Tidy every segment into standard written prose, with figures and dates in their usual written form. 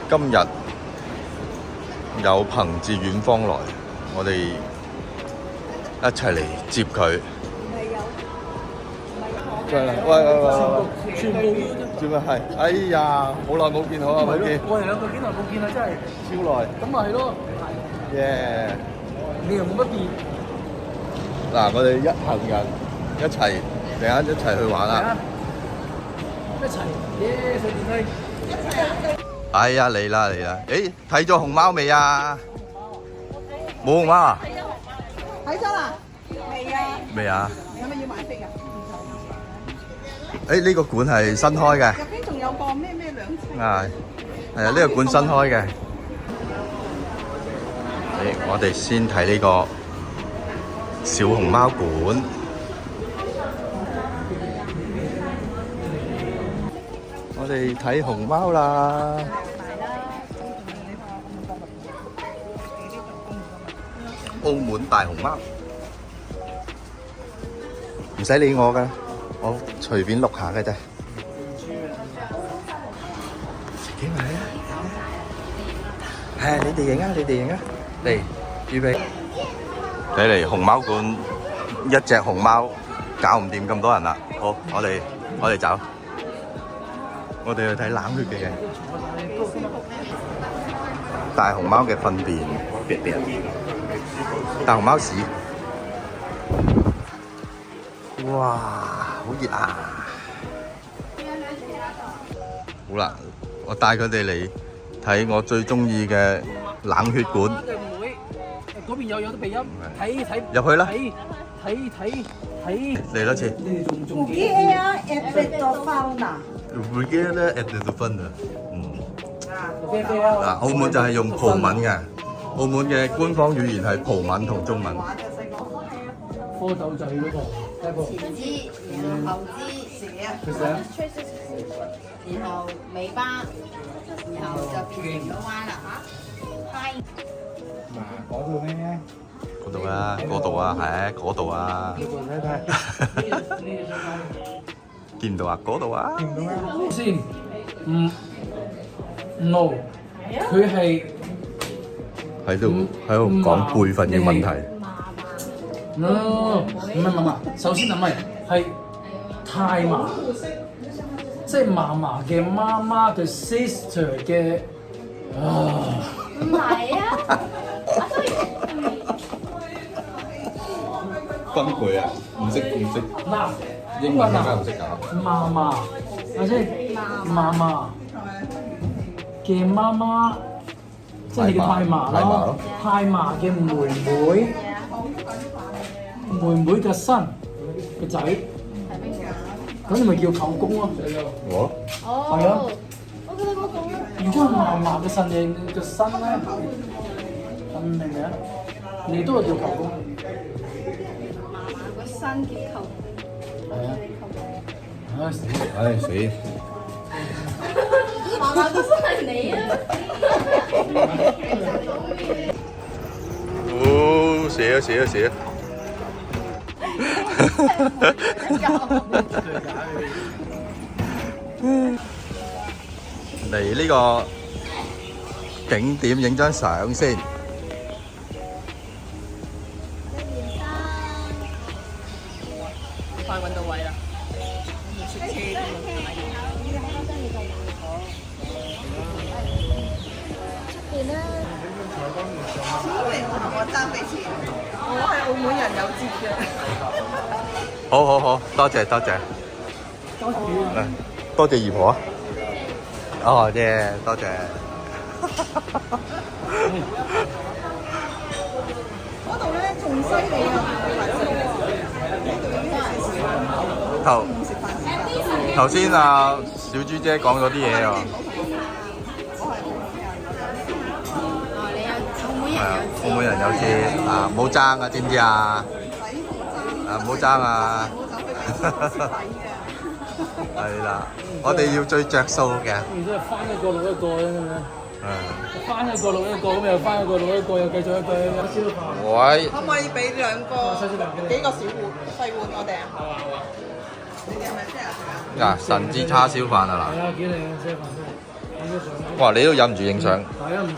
今日有朋自遠方來，我哋一齊嚟接佢。喂，全部做咩係？哎呀，好耐冇見，好耐冇見。我哋兩個幾耐冇見啦，真係超耐。咁咪係咯。耶！你又冇乜變。嗱，我哋一行人一齊，陣間一齊去玩啦。一齊，耶！上電梯。哎呀，嚟啦嚟啦！誒，睇咗熊貓未啊？冇熊貓啊？睇咗啦？未啊？未啊？係咪要買飛㗎？誒，呢個館係新開嘅。入邊仲有個咩兩層？係啊，呢個館新開嘅。我哋先睇呢個小熊貓館。我哋睇熊貓啦。澳門大熊貓，唔使理我㗎，我隨便錄下嘅啫。幾埋啊？係你哋影啊！你哋影啊！嚟，預備。睇嚟熊貓館一隻熊貓搞唔掂咁多人啦。好，我哋走。我哋去睇冷血嘅嘢。大熊貓嘅糞便，大熊貓屎。哇，好熱啊！好啦，我帶佢哋嚟睇我最中意嘅冷血館。唔會，嗰邊有得鼻音，睇入去啦！睇嚟多次。唔記得啊，at fauna。唔記得咧 at the fun 啊。嗱，澳門就係用葡文嘅，澳門嘅官方語言係葡文同中文。蝌蚪就係嗰個前肢，然後後肢，然後尾巴，然後就變成咗彎啦嚇。嗱，嗰度咩？嗰度啊，嗰度啊，係嗰度啊。見唔到啊？嗰度啊。先，no，佢係喺度講輩份嘅問題。唔係，首先唔係太嫲，即係嫲嫲嘅媽媽嘅 sister 嘅唔係啊，分佢啊，唔識。嗱，英文更加唔識搞。嫲嫲，或者嫲嫲嘅媽媽，即係你嘅太嫲咯，太嫲嘅妹妹嘅新個仔，咁你咪叫舅公咯。我係啊，如果係嫲嫲嘅新嘅新咧，明唔明啊？你都係叫舅公。個新結構。係啊。唉死！嫲嫲個新係你啊！哦，寫啊！嚟呢個景點影張相先。快揾到位啦！我爭俾錢，我係澳門人有折嘅。好，多謝。多謝姨婆啊！哦，啫，多謝。嗰度咧仲犀利啊！頭先啊，小豬姐講咗啲嘢喎。係啊，澳門人有錢啊，唔好爭啊，知唔知啊？唔好爭啊！係啦，我哋要最着數嘅。如果係翻一個錄一個咁樣，翻一個錄一個咁又翻一個錄一個又繼續一個有燒飯。喂。可唔可以俾幾個小碗細碗我哋啊？好啊。你哋係咪 share 食啊？嗱，神之叉燒飯啊係啊，幾靚嘅燒飯真係。哇！你都忍唔住影相，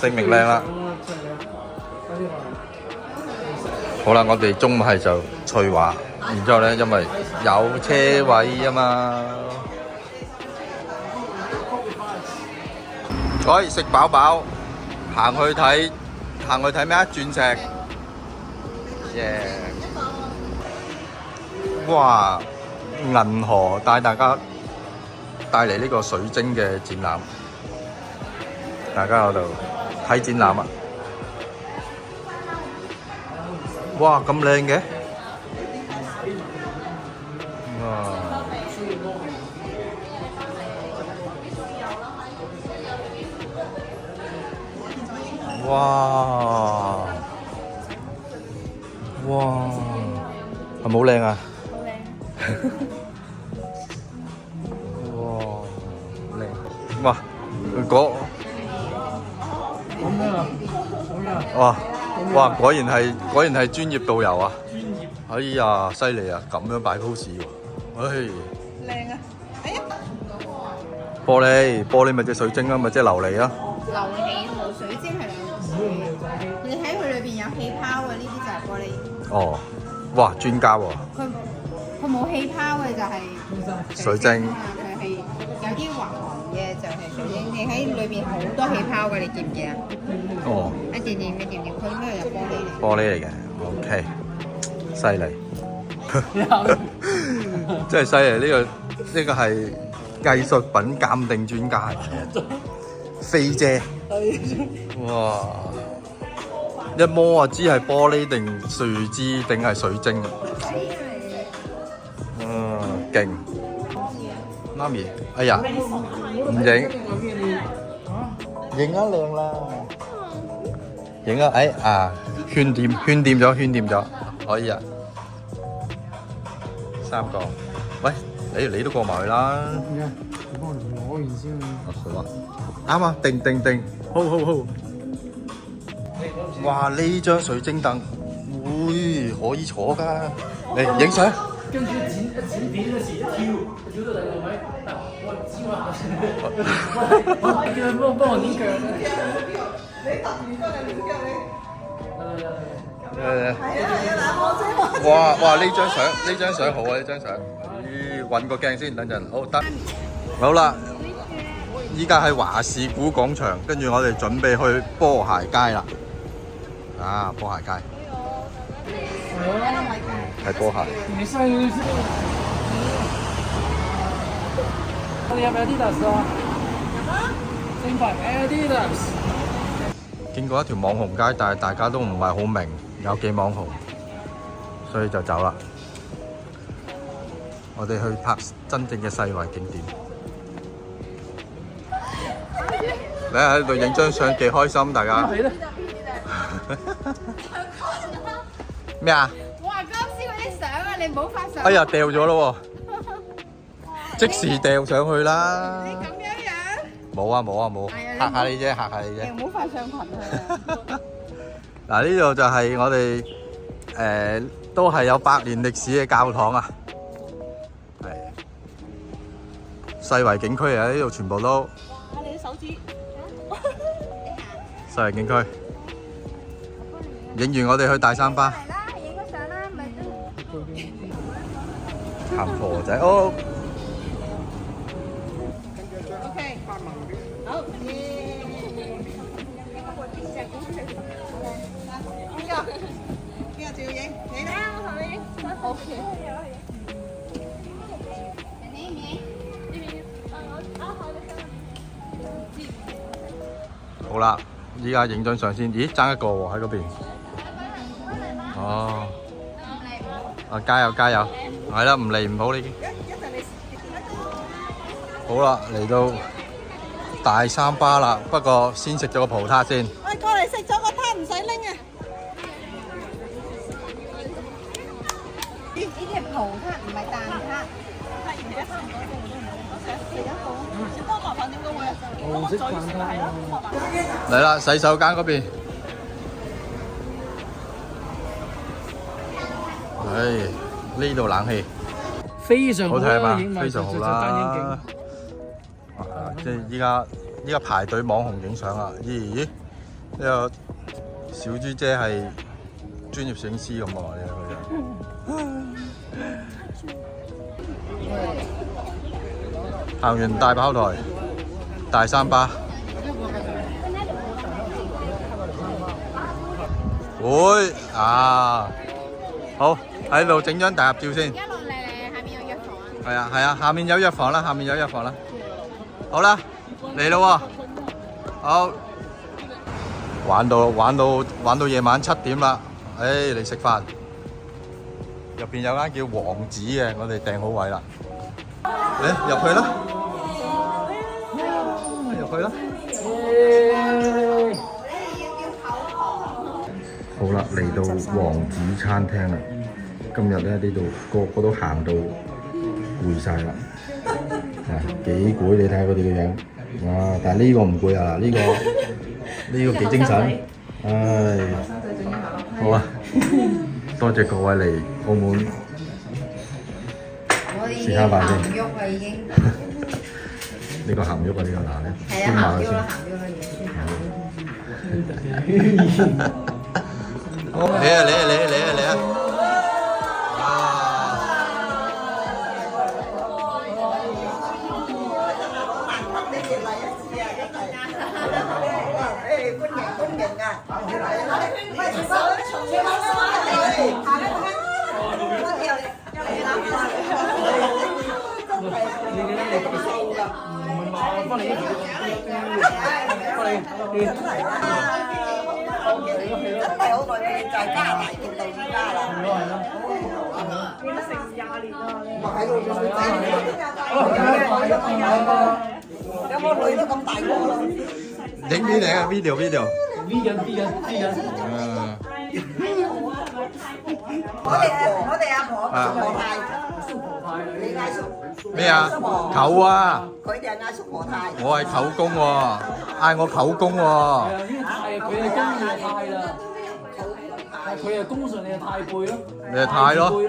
證明靚啦。好啦，我哋中午係就翠華，然之後咧，因為有車位啊嘛。喂，食飽飽，行去睇咩啊？鑽石。耶！哇！銀河帶大家帶嚟呢個水晶嘅展覽，大家喺度睇展覽啊！哇，咁靚嘅！哇！哇！係咪好靚啊？好靚！哇！靚！哇！哇！果然係專業導遊啊！哎呀，犀利啊！咁樣擺 pose 喎，靚啊！哎呀，玻璃咪即係水晶啦，咪即係琉璃啊！流氣同水晶係兩回事。你睇佢裏邊有氣泡嘅，呢啲就係玻璃。哦，哇，專家喎！佢冇氣泡嘅就係水晶。佢係有啲滑嘅就係水晶。你喺裏邊好多氣泡嘅，你見唔見啊？哦。一點點，佢應該係有玻璃嚟。玻璃嚟嘅 ，OK， 犀利，真係犀利！呢個係藝術品鑑定專家嚟嘅，飛姐，哇！一摸就知係玻璃定樹枝定係水晶啊！勁！媽咪，哎呀，唔影，影啊靚啦！影啊！哎啊，圈掂咗，可以啊！三個，喂，你都過埋去啦！你幫我攞完先。好啊，啱啊！定，好。哇！呢張水晶凳，會可以坐㗎，嚟影相。跟住剪片嗰時跳到第個位，我知我幫我捏腳。你揼完之後你亂腳你。誒。嗱我啫。哇！呢張相好啊！呢張相，咦，揾個鏡先，等陣，好得。好啦，依家喺華士古廣場，跟住我哋準備去波鞋街啦。啊，波鞋街。係波鞋。你犀利！你有冇 Adidas 啊？正牌 Adidas。經過一條網紅街，但係大家都唔係好明有幾網紅，所以就走啦。我哋去拍真正嘅世遺景點。你喺度影張相幾開心，大家。咩啊？我話剛先嗰啲相啊，你唔好發相。哎呀，掉咗咯喎！即時掉上去啦。你咁樣？冇啊，嚇下你啫。你唔好發上群啊！嗱，呢度就係我哋都係有100年歷史嘅教堂啊。係世遺景區啊！呢度全部都。你啲手指。世遺景區。影完我哋去大三巴。嚟啦，影個相啦，咪都。行婆仔哦。OK，好。邊個照影？你啦，我同你影。OK。你影。好啦，依家影張相先。咦，爭一個喎喺嗰邊。哦。啊，加油！係啦，唔嚟唔好呢啲。好啦，嚟到大三巴啦，不過先食咗個葡撻先。喂，過嚟食咗個撻唔使拎啊！呢啲係葡撻，唔係蛋撻。多麻煩點解會啊？紅色蛋撻。嚟啦，洗手間嗰邊。唉，呢度冷氣非常好睇啊嘛，影埋非常好單影啦。即係依家依家排隊網紅影相啊！咦？呢個小豬姐係專業攝影師咁喎，呢個佢行完大炮台、大三巴，會啊！好喺度整張大合照先。一路嚟，下面有藥房。係啊係啊，下面有藥房啦，下面有藥房啦。好啦，嚟咯喎！好，玩到夜晚7點啦。誒，嚟食飯。入邊有間叫王子嘅，我哋訂好位啦。嚟入去啦，入去啦。好啦，嚟到王子餐廳啦。今日咧呢度個個都行到攰晒啦。啊，幾攰！你睇下佢哋嘅樣。哇！但係呢個唔攰啊，呢個幾精神。唉，好啊，多謝各位嚟澳門食餐飯先。喐啦已經。呢個鹹肉啊，呢個嗱咧，係先買啊，佢先。好，嚟啊嚟啊嚟啊嚟啊嚟啊！有冇女都咁大個啦？影片嚟啊，video。V 緊。我哋阿婆叔婆太，你嗌叔咩啊？舅啊！佢哋係嗌叔婆太。我係舅公喎，嗌我舅公喎。佢係公，你係太啦。佢係公順，你係太輩咯。你係太咯，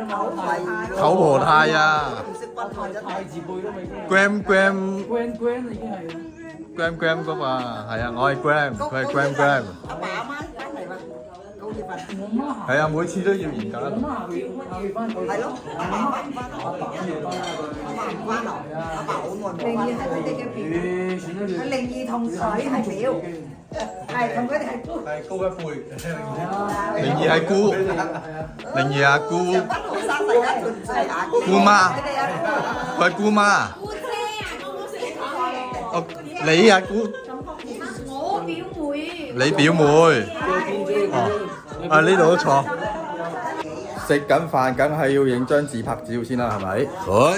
舅婆太啊。唔識分開真係。太字輩咯，咪已經。Gram 已經係。Gram 嗰個啊，係啊，我係 Gram，佢係 Gram。阿爸阿媽一齊嘛，9月份。我媽係啊，每次都要研究。我媽下月翻去。係咯，阿爸翻唔翻？阿爸唔翻嚟啊！阿爸好耐冇翻。靈異係佢哋嘅表，靈異同水係表，係同佢哋係姑。係高一輩。靈異係姑，靈異阿姑。不好生第一個唔係阿姑。姑媽，佢係姑媽。姑姐啊，剛剛食講哦，你啊姑。我表妹。你表妹。哦。啊！呢度都錯。食緊飯，梗係要影張自拍照先啦，係咪？好。